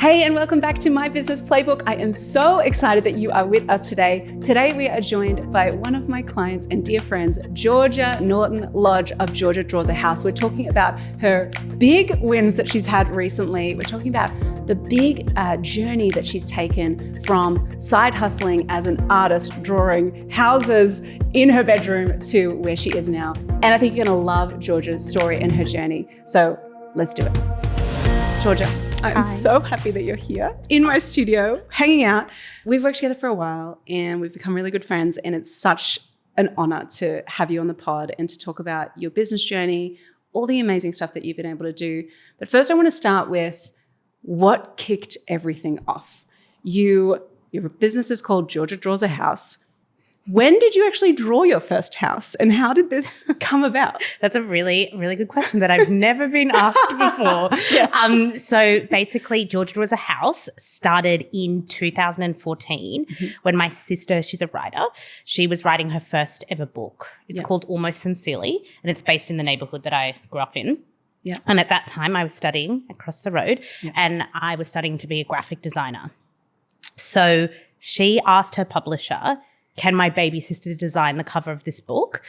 Hey, and welcome back to My Business Playbook. I am so excited that you are with us today. Today, we are joined by one of my clients and dear friends, Georgia Norton Lodge of Georgia Draws a House. We're talking about her big wins that she's had recently. We're talking about the big journey that she's taken from side hustling as an artist, drawing houses in her bedroom to where she is now. And I think you're gonna love Georgia's story and her journey. So let's do it. Georgia, I'm so happy that you're here in my studio, hanging out. We've worked together for a while and we've become really good friends, and it's such an honor to have you on the pod and to talk about your business journey, all the amazing stuff that you've been able to do. But first, I want to start with what kicked everything off. Your business is called Georgia Draws a House. When did you actually draw your first house and how did this come about? That's a really, really good question that I've never been asked before. Yes. So basically, Georgia Draws a House started in 2014 when my sister, she's a writer, she was writing her first ever book. It's called Almost Sincerely, and it's based in the neighborhood that I grew up in. Yeah. And at that time, I was studying across the road and I was studying to be a graphic designer. So she asked her publisher, can my baby sister design the cover of this book?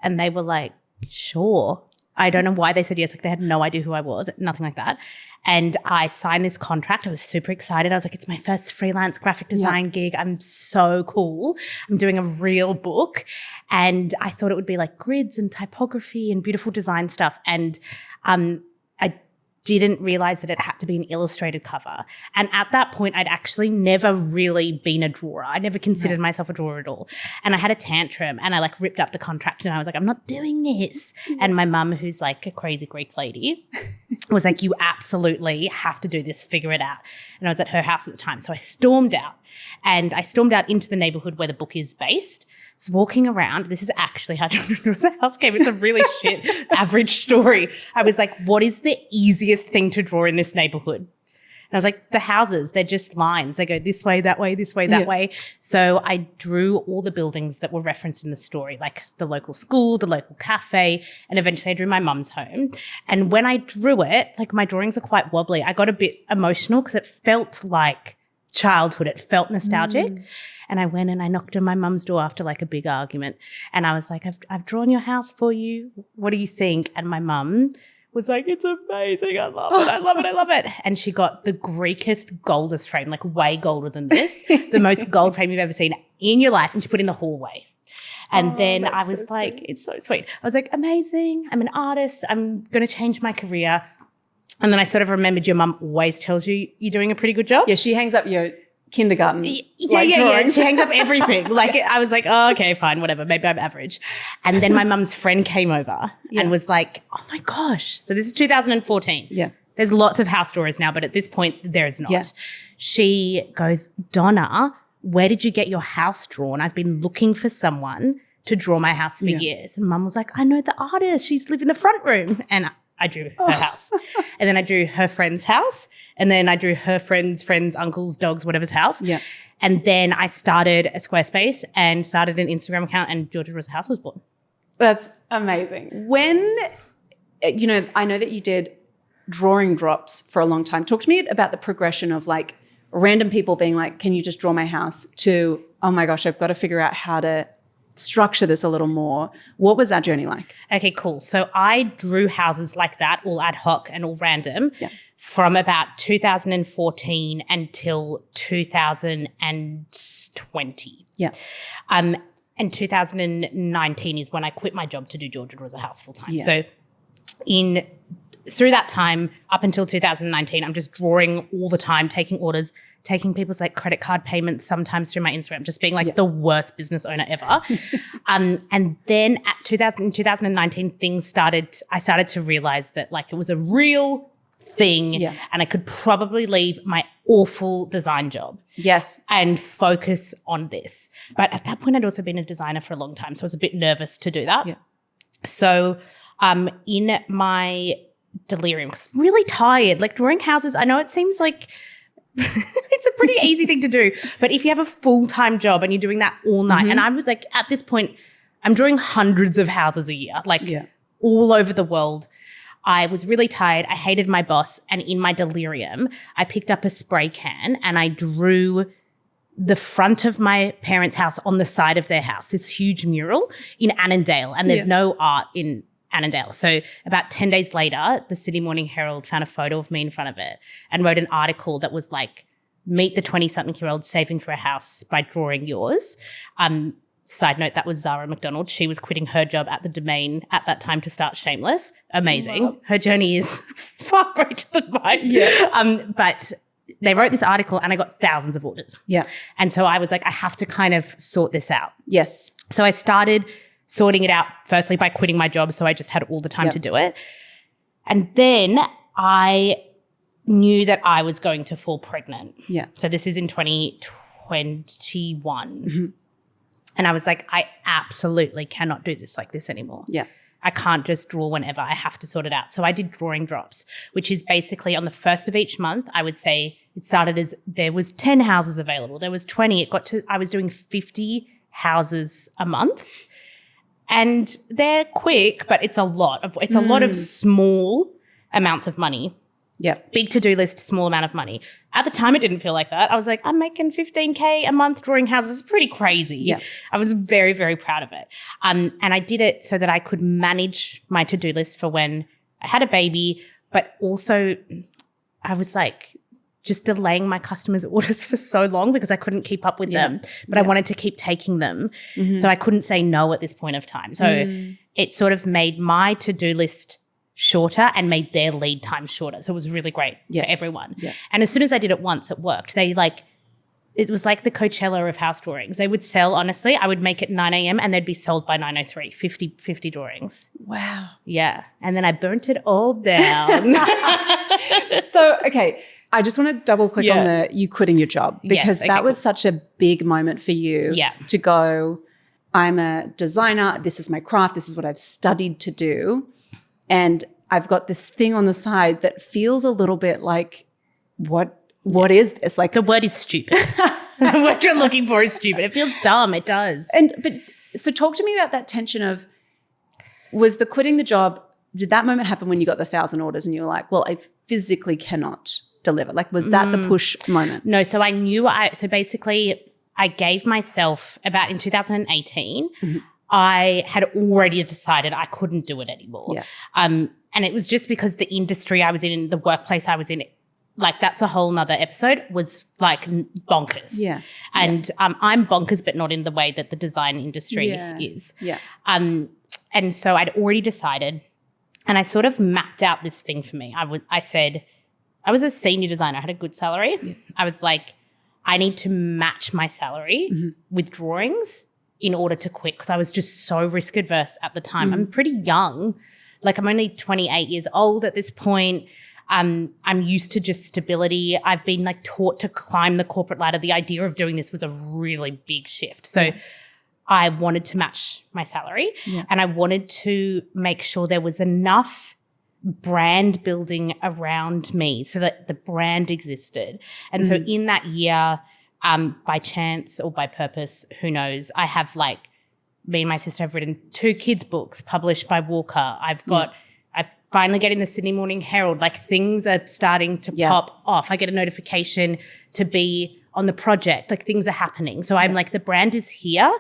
And they were like, sure. I don't know why they said yes. Like, they had no idea who I was, nothing like that. And I signed this contract. I was super excited. I was like, it's my first freelance graphic design gig. I'm so cool. I'm doing a real book. And I thought it would be like grids and typography and beautiful design stuff. And I didn't realize that it had to be an illustrated cover. And at that point, I'd actually never really been a drawer. I never considered myself a drawer at all. And I had a tantrum and I like ripped up the contract and I was like, I'm not doing this. And my mum, who's like a crazy Greek lady, was like, you absolutely have to do this, figure it out. And I was at her house at the time. So I stormed out into the neighborhood where the book is based. So walking around, this is actually how Georgia House came. It's a really shit average story. I was like, what is the easiest thing to draw in this neighborhood? And I was like, the houses, they're just lines. They go this way, that way, this way, that way. So I drew all the buildings that were referenced in the story, like the local school, the local cafe, and eventually I drew my mum's home. And when I drew it, like my drawings are quite wobbly. I got a bit emotional because it felt like childhood. It felt nostalgic. And I went and I knocked on my mum's door after like a big argument. And I was like, I've drawn your house for you. What do you think? And my mum was like, it's amazing. I love it. I love it. I love it. And she got the Greekest, goldest frame, like way golder than this, the most gold frame you've ever seen in your life. And she put it in the hallway. And then I was so like, it's so sweet. I was like, amazing. I'm an artist. I'm going to change my career. And then I sort of remembered your mum always tells you you're doing a pretty good job. Yeah, she hangs up your kindergarten. Yeah. She hangs up everything. Like, I was like, oh, okay, fine, whatever. Maybe I'm average. And then my mum's friend came over and was like, oh my gosh. So this is 2014. Yeah. There's lots of house drawers now, but at this point there is not. Yeah. She goes, Donna, where did you get your house drawn? I've been looking for someone to draw my house for years. And mum was like, I know the artist. She's live in the front room. And I drew her house. And then I drew her friend's house. And then I drew her friend's uncles, dogs, whatever's house. Yeah. And then I started a Squarespace and started an Instagram account, and Georgia Draws a House was born. That's amazing. When, I know that you did drawing drops for a long time. Talk to me about the progression of like random people being like, can you just draw my house, to, oh my gosh, I've got to figure out how to structure this a little more. What was that journey like? Okay, cool. So I drew houses like that, all ad hoc and all random, from about 2014 until 2020. Yeah. And 2019 is when I quit my job to do Georgia Draws a House full time. Yeah. So through that time, up until 2019, I'm just drawing all the time, taking orders, taking people's like credit card payments sometimes through my Instagram, just being like the worst business owner ever. And then in 2019, I started to realize that like it was a real thing and I could probably leave my awful design job and focus on this. But at that point, I'd also been a designer for a long time, so I was a bit nervous to do that. Yeah. So in my delirium, 'cause I'm really tired, like drawing houses, I know it seems like it's a pretty easy thing to do, but if you have a full-time job and you're doing that all night, and I was like, at this point, I'm drawing hundreds of houses a year, like all over the world. I was really tired. I hated my boss. And in my delirium, I picked up a spray can and I drew the front of my parents' house on the side of their house, this huge mural in Annandale. And there's no art in Annandale. So about 10 days later, the Sydney Morning Herald found a photo of me in front of it and wrote an article that was like, meet the 20-something-year-old saving for a house by drawing yours. Side note, that was Zara McDonald. She was quitting her job at the Domain at that time to start Shameless. Amazing. Wow. Her journey is far greater than mine. Yeah. But they wrote this article and I got thousands of orders. Yeah. And so I was like, I have to kind of sort this out. Yes. So I started sorting it out firstly by quitting my job, so I just had all the time to do it. And then I knew that I was going to fall pregnant. Yeah. So this is in 2021. And I was like, I absolutely cannot do this like this anymore. Yeah. I can't just draw whenever. I have to sort it out. So I did drawing drops, which is basically on the first of each month, I would say it started as there was 10 houses available. There was 20. It got to, I was doing 50 houses a month. And they're quick, but it's a lot of small amounts of money. Yeah. Big to-do list, small amount of money. At the time, it didn't feel like that. I was like, I'm making $15K a month drawing houses. It's pretty crazy. Yeah. I was very, very proud of it. And I did it so that I could manage my to-do list for when I had a baby, but also I was like just delaying my customers' orders for so long because I couldn't keep up with them, but I wanted to keep taking them. So I couldn't say no at this point of time. So it sort of made my to-do list shorter and made their lead time shorter. So it was really great for everyone. Yeah. And as soon as I did it once, it worked. It was like the Coachella of house drawings. They would sell, honestly, I would make it 9 a.m. and they'd be sold by 9:03, 50 drawings. Wow. Yeah. And then I burnt it all down. So, okay, I just want to double click on the you quitting your job because that was such a big moment for you to go, I'm a designer, this is my craft, this is what I've studied to do. And I've got this thing on the side that feels a little bit like, what is this? Like the word is stupid. What you're looking for is stupid. It feels dumb. It does. So talk to me about that tension of, was the quitting the job, did that moment happen when you got the 1,000 orders and you were like, well, I physically cannot deliver? Like, was that the push moment? No. So I knew so basically I gave myself about in 2018, I had already decided I couldn't do it anymore. Yeah. And it was just because the industry I was in, the workplace I was in, like that's a whole nother episode, was like bonkers. Yeah. And I'm bonkers, but not in the way that the design industry is. Yeah. And so I'd already decided and I sort of mapped out this thing for me. I said, I was a senior designer. I had a good salary. Yeah. I was like, I need to match my salary with drawings in order to quit because I was just so risk adverse at the time. I'm pretty young. Like I'm only 28 years old at this point. I'm used to just stability. I've been like taught to climb the corporate ladder. The idea of doing this was a really big shift. So I wanted to match my salary and I wanted to make sure there was enough brand building around me so that the brand existed. And so in that year, by chance or by purpose, who knows, I have me and my sister have written 2 kids' books published by Walker. I've finally get in the Sydney Morning Herald. Like things are starting to pop off. I get a notification to be on the project. Like things are happening. So I'm like, the brand is here.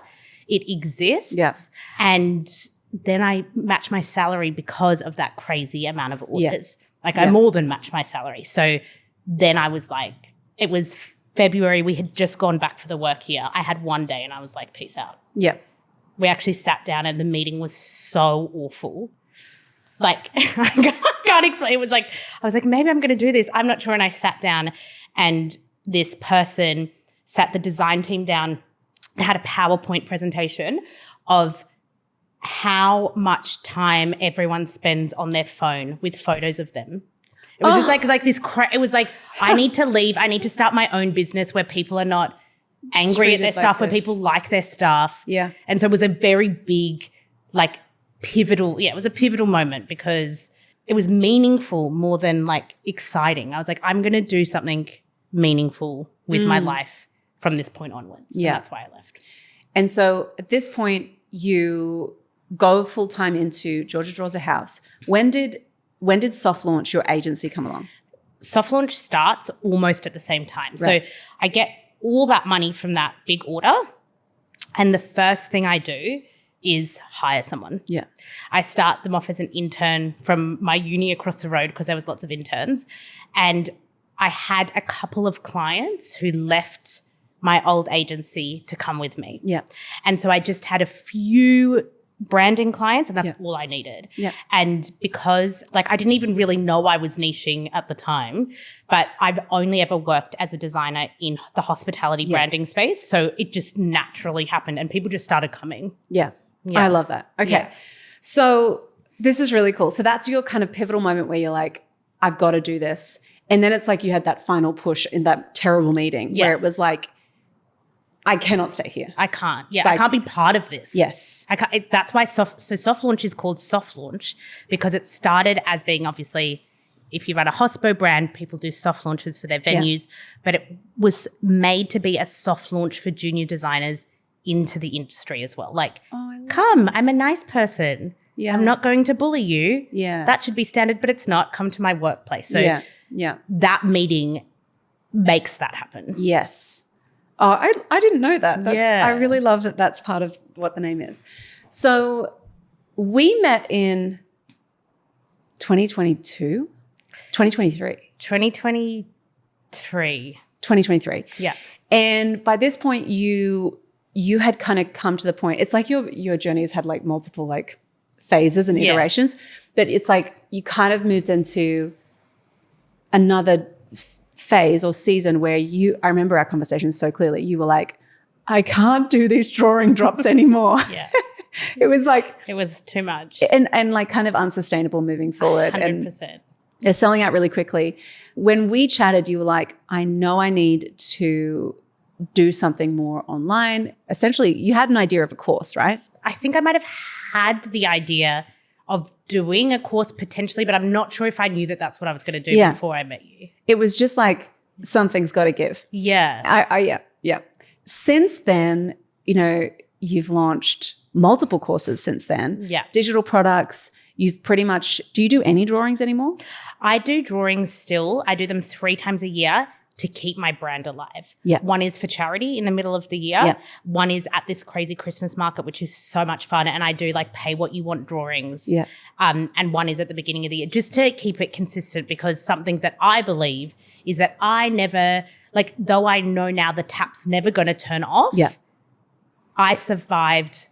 It exists. Yeah. And then I match my salary because of that crazy amount of orders. Like I more than match my salary. So then I was like, it was February. We had just gone back for the work year. I had one day and I was like, peace out. Yeah. We actually sat down and the meeting was so awful. Like, I can't explain. It was like, I was like, maybe I'm going to do this. I'm not sure. And I sat down and this person sat the design team down and had a PowerPoint presentation of how much time everyone spends on their phone with photos of them. It was just like this, it was like, I need to leave. I need to start my own business where people are not angry at their stuff, where people like their stuff. Yeah. And so it was a very big, pivotal, it was a pivotal moment because it was meaningful more than exciting. I was like, I'm going to do something meaningful with my life from this point onwards. Yeah. And that's why I left. And so at this point, you go full-time into Georgia Draws a House. When did when did soft launch your agency come along? Soft launch starts almost at the same time. Right. So I get all that money from that big order, and the first thing I do is hire someone. Yeah. I start them off as an intern from my uni across the road because there was lots of interns, and I had a couple of clients who left my old agency to come with me. Yeah. And so I just had a few branding clients, and that's all I needed. Yeah. And because I didn't even really know I was niching at the time, but I've only ever worked as a designer in the hospitality branding space. So it just naturally happened and people just started coming. Yeah. I love that. Okay. Yeah. So this is really cool. So that's your kind of pivotal moment where you're like, I've got to do this. And then it's like you had that final push in that terrible meeting where it was like, I cannot stay here. I can't. Yeah, I can't be part of this. Yes. I can't. That's why soft launch is called soft launch, because it started as being, obviously, if you run a hospo brand, people do soft launches for their venues, but it was made to be a soft launch for junior designers into the industry as well. Like, come, I'm a nice person. Yeah. I'm not going to bully you. Yeah. That should be standard, but it's not. Come to my workplace. So that meeting makes that happen. Yes. Oh, I didn't know that. I really love that that's part of what the name is. So we met in 2022, 2023. 2023. Yeah. And by this point, you had kind of come to the point. It's like your journey has had like multiple like phases and iterations, but it's like you kind of moved into another phase or season where I remember our conversation so clearly. You were like, I can't do these drawing drops anymore. Yeah. It was like, it was too much. And like kind of unsustainable moving forward. 100%. And they're selling out really quickly. When we chatted, you were like, I know I need to do something more online. Essentially, you had an idea of a course, right? I think I might have had the idea of doing a course potentially, but I'm not sure if I knew that that's what I was going to do before I met you. It was just like, something's got to give. Yeah. Yeah. Since then, you've launched multiple courses since then. Yeah. Digital products. You've pretty much, do you do any drawings anymore? I do drawings still. I do them 3 times a year to keep my brand alive. Yeah. One is for charity in the middle of the year. Yeah. One is at this crazy Christmas market, which is so much fun. And I do like pay what you want drawings. Yeah. And one is at the beginning of the year, just to keep it consistent, because something that I believe is that I never, though I know now the tap's never going to turn off. Yeah. I survived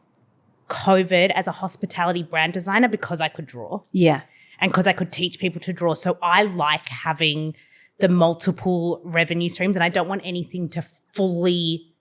COVID as a hospitality brand designer because I could draw. Yeah. And because I could teach people to draw. So I like having the multiple revenue streams, and I don't want anything to fully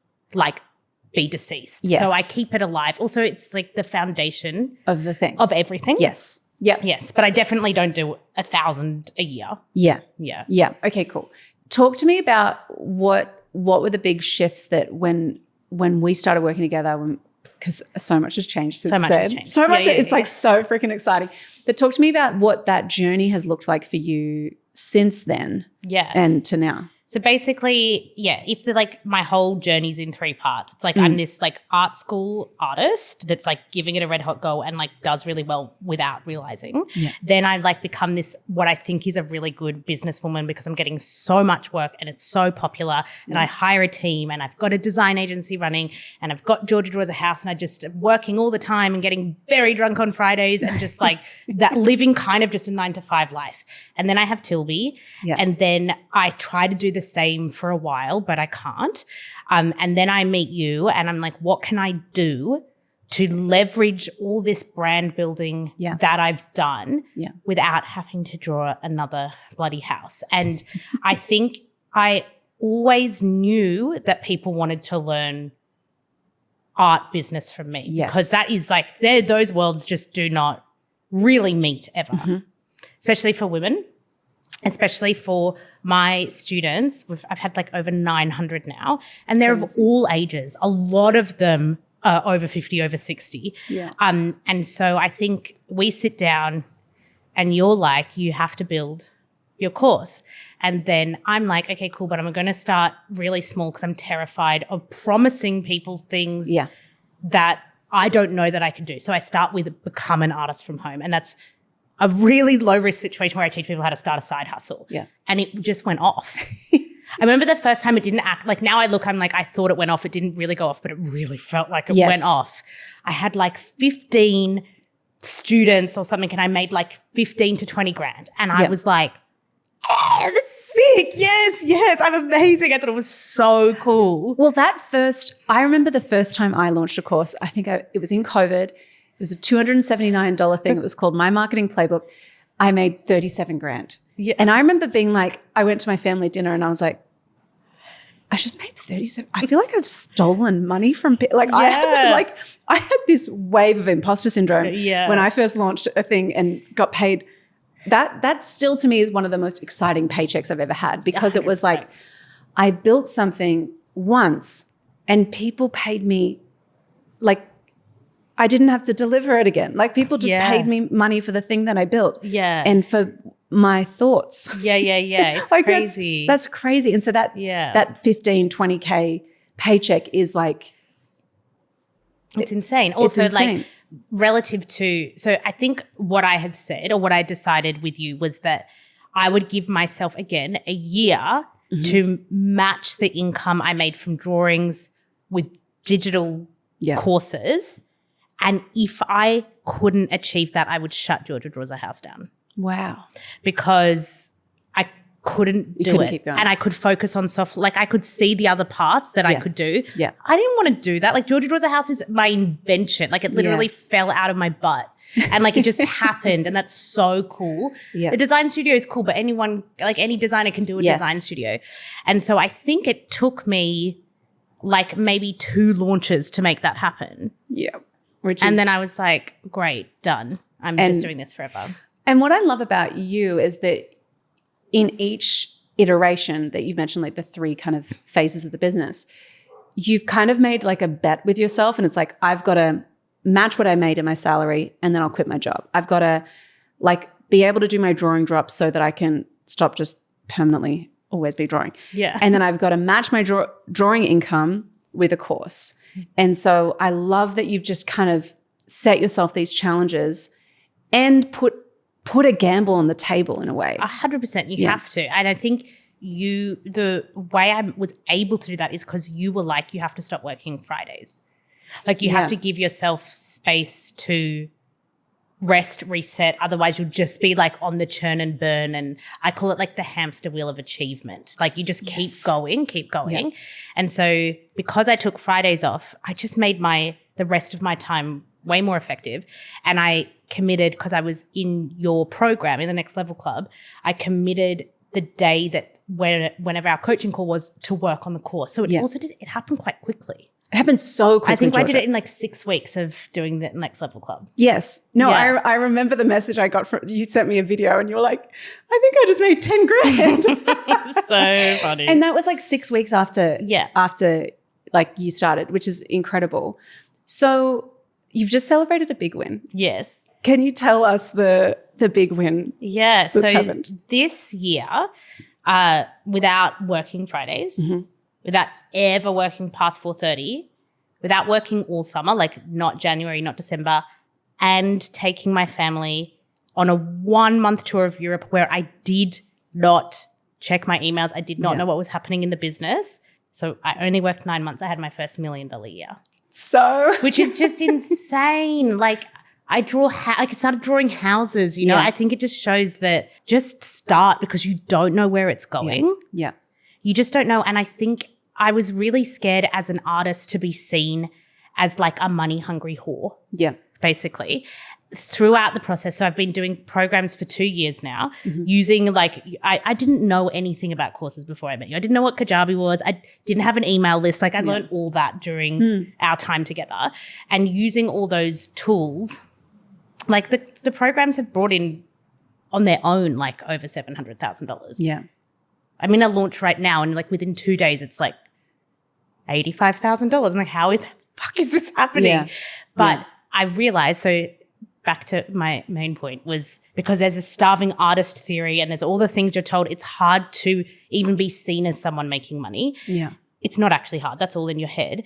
be deceased. Yes. So I keep it alive. Also, it's like the foundation of the thing. of everything. Yes. Yeah. Yes. But I definitely don't do 1,000 a year. Yeah. Yeah. Yeah. Okay, cool. Talk to me about what were the big shifts that when we started working together, because so much has changed since then. So much has changed. So much. It's like so freaking exciting. But talk to me about what that journey has looked like for you since then. Yeah. And to now. So basically, if my whole journey's in 3 parts, it's like I'm this art school artist that's giving it a red hot go and does really well without realizing. Yeah. Then I become this, what I think is a really good businesswoman, because I'm getting so much work and it's so popular, and I hire a team and I've got a design agency running and I've got Georgia Draws a House, and I just working all the time and getting very drunk on Fridays and just that living kind of just a 9-to-5 life. And then I have Tilby, and then I try to do the same for a while, but I can't. And then I meet you and I'm like, what can I do to leverage all this brand building that I've done without having to draw another bloody house? And I think I always knew that people wanted to learn art business from me, because that is those worlds just do not really meet ever, especially for women. Especially for my students. I've had over 900 now, and they're of all ages. A lot of them are over 50, over 60. Yeah. And so I think we sit down and you're like, you have to build your course. And then I'm like, okay, cool, but I'm going to start really small because I'm terrified of promising people things that I don't know that I can do. So I start with become an artist from home, and that's a really low risk situation where I teach people how to start a side hustle. Yeah. And it just went off. I remember the first time it didn't act like, now I look, I'm like, I thought it went off. It didn't really go off, but it really felt like it went off. I had like 15 students or something and I made like 15 to 20 grand. And I was like, oh, that's sick. Yes. I'm amazing. I thought it was so cool. Well, I remember the first time I launched a course, I think it was in COVID. It was a $279 thing. It was called My Marketing Playbook. I made 37 grand. Yeah. And I remember being like, I went to my family dinner and I was like, I just made 37. I feel like I've stolen money from people. Like I had this wave of imposter syndrome when I first launched a thing and got paid. That still to me is one of the most exciting paychecks I've ever had, because 100%. It was like I built something once and people paid me, like I didn't have to deliver it again. Like people just paid me money for the thing that I built. Yeah. And for my thoughts. Yeah. It's like crazy. That's crazy. And so that 15, 20K paycheck is like. It's insane. Also, it's insane. Like relative to, so I think what I had said or what I decided with you was that I would give myself again a year to match the income I made from drawings with digital courses. And if I couldn't achieve that, I would shut Georgia Draws a House down. Wow. Because I couldn't do it. Keep going. And I could focus on I could see the other path that I could do. Yeah. I didn't want to do that. Like Georgia Draws a House is my invention. Like it literally fell out of my butt. And like it just happened, and that's so cool. Yeah. A design studio is cool, but any designer can do a design studio. And so I think it took me like maybe 2 launches to make that happen. Yeah. And then I was like, great, done. I'm just doing this forever. And what I love about you is that in each iteration that you've mentioned, like the 3 kind of phases of the business, you've kind of made like a bet with yourself, and it's like, I've got to match what I made in my salary and then I'll quit my job. I've got to like be able to do my drawing drops so that I can stop just permanently always be drawing. Yeah. And then I've got to match my drawing income with a course. And so I love that you've just kind of set yourself these challenges and put a gamble on the table in a way. 100%. You have to. And I think the way I was able to do that is because you were like, you have to stop working Fridays. Like you have to give yourself space to rest, reset. Otherwise you'll just be like on the churn and burn. And I call it like the hamster wheel of achievement. Like you just keep going. Yeah. And so because I took Fridays off, I just made the rest of my time way more effective. And I committed, because I was in your program in the Next Level Club, I committed the day that whenever our coaching call was to work on the course. So it happened quite quickly. It happened so quickly, I think Georgia. I did it in like 6 weeks of doing the Next Level Club. Yes. No, I remember the message I got from you. Sent me a video and you were like, I think I just made 10 grand. So funny. And that was like 6 weeks after like you started, which is incredible. So you've just celebrated a big win. Yes. Can you tell us the big win? Yeah. That's happened? This year, without working Fridays, without ever working past 4:30, without working all summer, like not January, not December, and taking my family on a 1-month tour of Europe where I did not check my emails. I did not know what was happening in the business. So I only worked 9 months. I had my first $1 million year. Which is just insane. Like I started drawing houses, you know. I think it just shows that just start, because you don't know where it's going. Yeah. You just don't know. And I think I was really scared as an artist to be seen as like a money hungry whore. Yeah. Basically. Throughout the process, so I've been doing programs for 2 years now, using like, I didn't know anything about courses before I met you. I didn't know what Kajabi was. I didn't have an email list. Like I learned all that during our time together, and using all those tools, like the programs have brought in on their own like over $700,000. Yeah. I'm in a launch right now, and like within 2 days, it's like $85,000. I'm like, how the fuck is this happening? Yeah. But I realized, so back to my main point, was because there's a starving artist theory and there's all the things you're told, it's hard to even be seen as someone making money. Yeah. It's not actually hard. That's all in your head.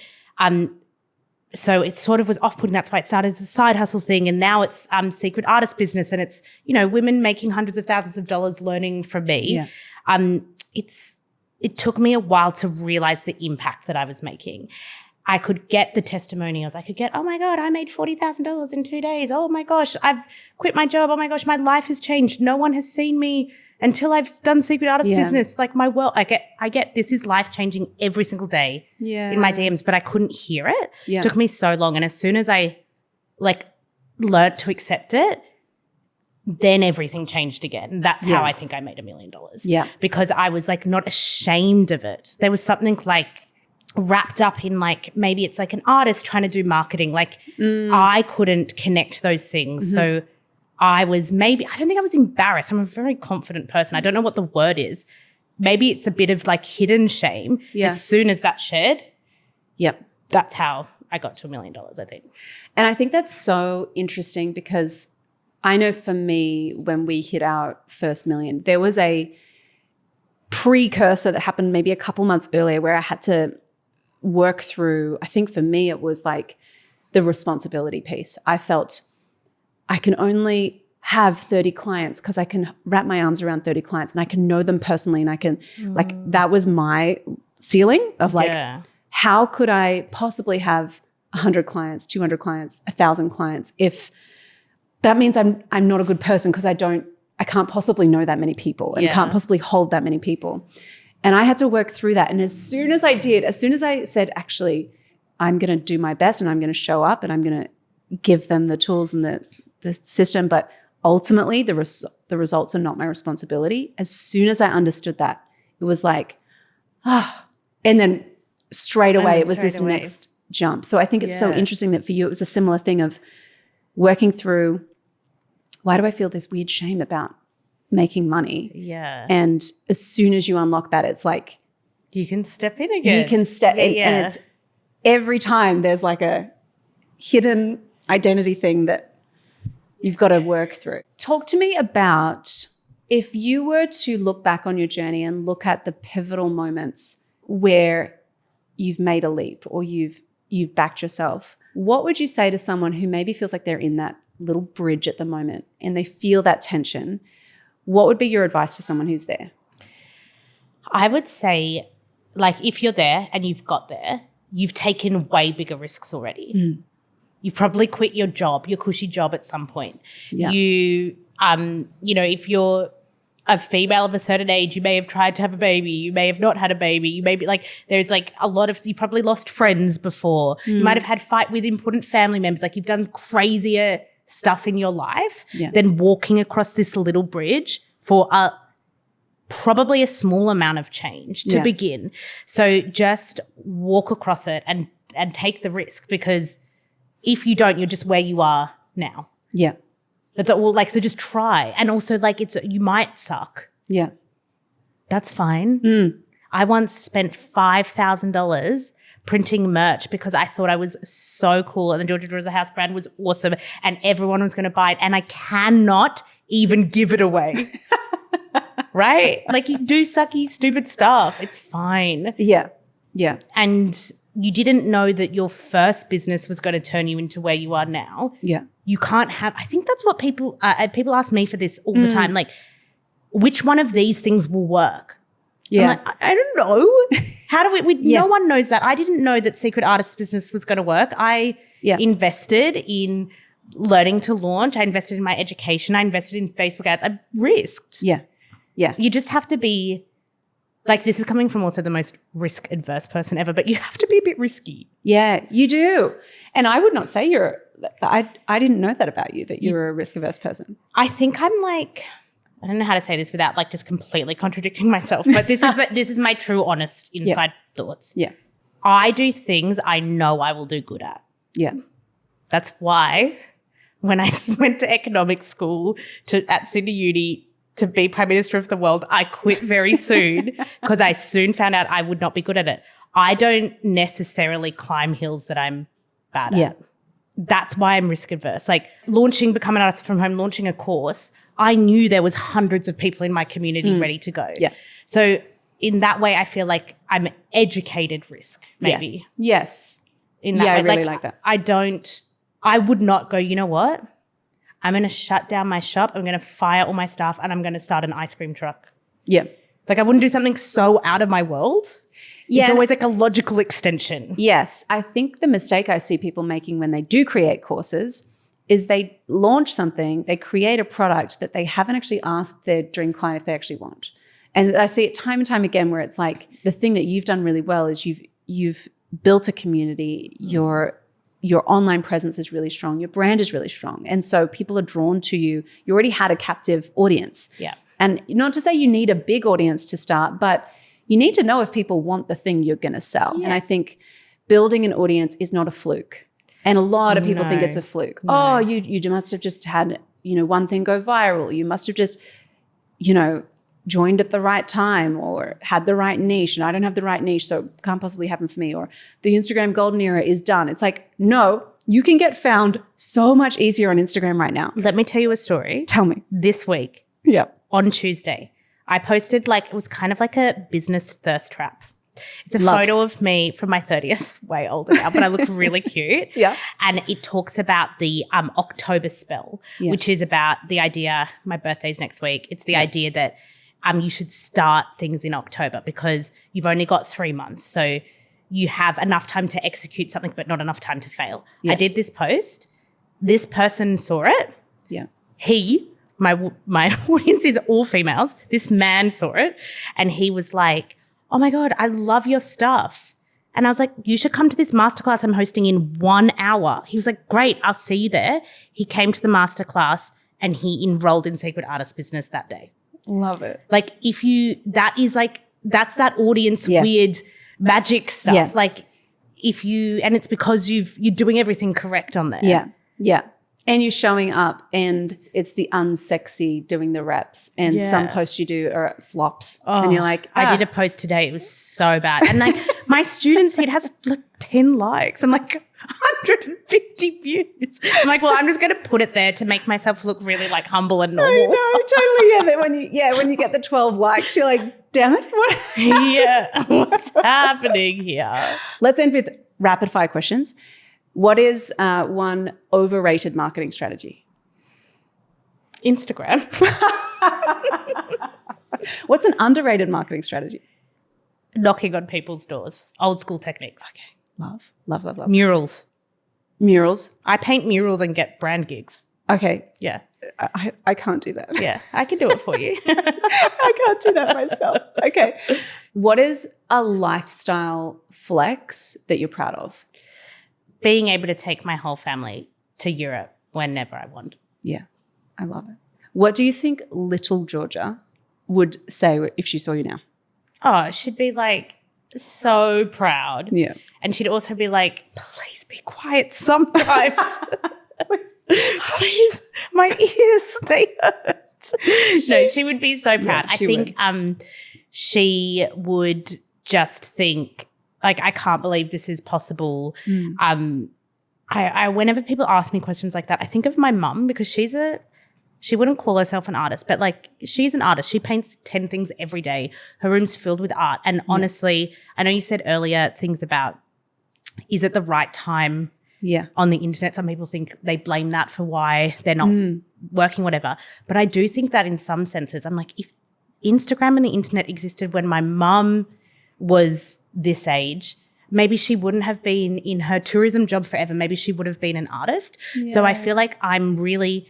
So it sort of was off-putting. That's why it started as a side hustle thing. And now it's secret artist business. And it's, women making hundreds of thousands of dollars learning from me. Yeah. It took me a while to realize the impact that I was making. I could get the testimonials. I could get, oh my God, I made $40,000 in 2 days. Oh my gosh, I've quit my job. Oh my gosh, my life has changed. No one has seen me until I've done secret artist business. Like my world, I get this is life changing every single day in my DMs, but I couldn't hear it. Yeah. It took me so long. And as soon as I learnt to accept it, then everything changed again. That's how I think I made $1 million. Yeah. Because I was not ashamed of it. There was something wrapped up in maybe it's an artist trying to do marketing. I couldn't connect those things. Mm-hmm. So I don't think I was embarrassed. I'm a very confident person. I don't know what the word is. Maybe it's a bit of hidden shame. Yeah. As soon as that shared, yep, that's how I got to $1 million, I think. And I think that's so interesting because I know for me, when we hit our first million, there was a precursor that happened maybe a couple months earlier where I had to work through, I think for me, it was the responsibility piece. I felt I can only have 30 clients because I can wrap my arms around 30 clients and I can know them personally and I can that was my ceiling of how could I possibly have 100 clients, 200 clients, 1,000 clients if that means I'm not a good person because I can't possibly know that many people and can't possibly hold that many people. And I had to work through that. And as soon as I said, actually, I'm going to do my best and I'm going to show up and I'm going to give them the tools and the system, but ultimately the results are not my responsibility. As soon as I understood that, it was and then straight away it was this next jump. So I think it's so interesting that for you it was a similar thing of working through, why do I feel this weird shame about making money? Yeah. And as soon as you unlock that, it's you can step in again. You can step in, and it's every time there's a hidden identity thing that you've got to work through. Talk to me about if you were to look back on your journey and look at the pivotal moments where you've made a leap or you've backed yourself, what would you say to someone who maybe feels like they're in that little bridge at the moment and they feel that tension? What would be your advice to someone who's there? I would say, if you're there and you've got there, you've taken way bigger risks already. Mm. You've probably quit your job, your cushy job at some point. Yeah. You, if you're a female of a certain age, you may have tried to have a baby. You may have not had a baby. You may be there's a lot of, you probably lost friends before. Mm. You might have had fight with important family members. You've done crazier stuff in your life than walking across this little bridge for probably a small amount of change to begin. So just walk across it and take the risk, because if you don't, you're just where you are now. Yeah. That's all. So just try. And also you might suck. Yeah. That's fine. Mm. I once spent $5,000 printing merch because I thought I was so cool and the Georgia Draws a House brand was awesome and everyone was going to buy it, and I cannot even give it away. Right? You do sucky, stupid stuff. It's fine. Yeah. Yeah. And you didn't know that your first business was going to turn you into where you are now. Yeah. You can't have, I think that's what people ask me for this all the time. Which one of these things will work? Yeah. I don't know. How do we no one knows that. I didn't know that secret artist business was going to work. I invested in learning to launch. I invested in my education. I invested in Facebook ads. I risked. Yeah. Yeah. You just have to be, this is coming from also the most risk-adverse person ever, but you have to be a bit risky. Yeah, you do. And I would not say I didn't know that about you, that you were a risk-averse person. I think I'm I don't know how to say this without just completely contradicting myself, but this is my true, honest, inside thoughts. Yeah. I do things I know I will do good at. Yeah. That's why when I went to economics school at Sydney Uni to be Prime Minister of the world, I quit very soon because I soon found out I would not be good at it. I don't necessarily climb hills that I'm bad at. That's why I'm risk adverse. Launching Become an Artist from Home, launching a course, I knew there was hundreds of people in my community ready to go. Yeah. So in that way, I feel like I'm educated risk, maybe. Yeah. Yes. in that Yeah, way. I really like that. I would not go, you know what? I'm going to shut down my shop. I'm going to fire all my staff and I'm going to start an ice cream truck. Yeah. Like I wouldn't do something so out of my world. Yeah, it's always like a logical extension. Yes. I think the mistake I see people making when they do create courses is they launch something, they create a product that they haven't actually asked their dream client if they actually want. And I see it time and time again where it's like the thing that you've done really well is you've built a community, your online presence is really strong, your brand is really strong. And so people are drawn to you. You already had a captive audience. Yeah. And not to say you need a big audience to start, but you need to know if people want the thing you're going to sell. Yeah. And I think building an audience is not a fluke. And a lot of people think it's a fluke. No. Oh, you must have just had, one thing go viral. You must have just, joined at the right time or had the right niche. And I don't have the right niche, so it can't possibly happen for me. Or the Instagram golden era is done. It's like, no, you can get found so much easier on Instagram right now. Let me tell you a story. Tell me. This week. Yeah. On Tuesday, I posted it was kind of like a business thirst trap. It's a photo of me from my 30th, way older now, but I look really cute. Yeah. And it talks about the October spell, which is about the idea, my birthday's next week. It's the idea that you should start things in October because you've only got 3 months. So you have enough time to execute something, but not enough time to fail. Yeah. I did this post. This person saw it. Yeah. My audience is all females. This man saw it and he was like, oh my God, I love your stuff. And I was like, you should come to this masterclass I'm hosting in 1 hour. He was like, great, I'll see you there. He came to the masterclass and he enrolled in Secret Artist Business that day. Love it. Like that's that audience weird magic stuff. Yeah. Like and it's because you're doing everything correct on there. Yeah. Yeah. And you're showing up and it's the unsexy doing the reps and some posts you do are flops and you're like, I did a post today. It was so bad. And my students, it has 10 likes. I'm like 150 views. I'm like, well, I'm just going to put it there to make myself look really humble and normal. I know, totally. Yeah, but when you get the 12 likes, you're like, damn it. What? Yeah. What's happening here? Let's end with rapid fire questions. What is one overrated marketing strategy? Instagram. What's an underrated marketing strategy? Knocking on people's doors. Old school techniques. Okay. Love. Murals. I paint murals and get brand gigs. Okay. Yeah. I can't do that. Yeah, I can do it for you. I can't do that myself. Okay. What is a lifestyle flex that you're proud of? Being able to take my whole family to Europe whenever I want. Yeah, I love it. What do you think little Georgia would say if she saw you now? Oh, she'd be so proud. Yeah. And she'd also be like, please be quiet sometimes. Please, my ears, they hurt. No, she would be so proud. Yeah, I think she would just think, I can't believe this is possible. I whenever people ask me questions like that, I think of my mum because she wouldn't call herself an artist, but she's an artist. She paints 10 things every day. Her room's filled with art. And honestly, I know you said earlier things about, is it the right time on the internet? Some people think they blame that for why they're not working, whatever. But I do think that in some senses, I'm like, if Instagram and the internet existed when my mum was this age, maybe she wouldn't have been in her tourism job forever. Maybe she would have been an artist. Yeah. So I feel like I'm really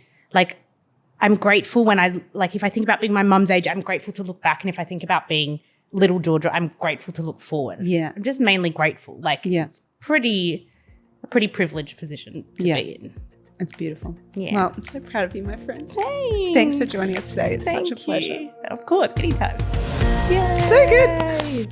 I'm grateful when if I think about being my mum's age, I'm grateful to look back. And if I think about being little Georgia, I'm grateful to look forward. Yeah. I'm just mainly grateful. It's a pretty privileged position to be in. It's beautiful. Yeah. Well, I'm so proud of you, my friend. Thanks for joining us today. It's such a pleasure. Of course, anytime. Yeah. So good.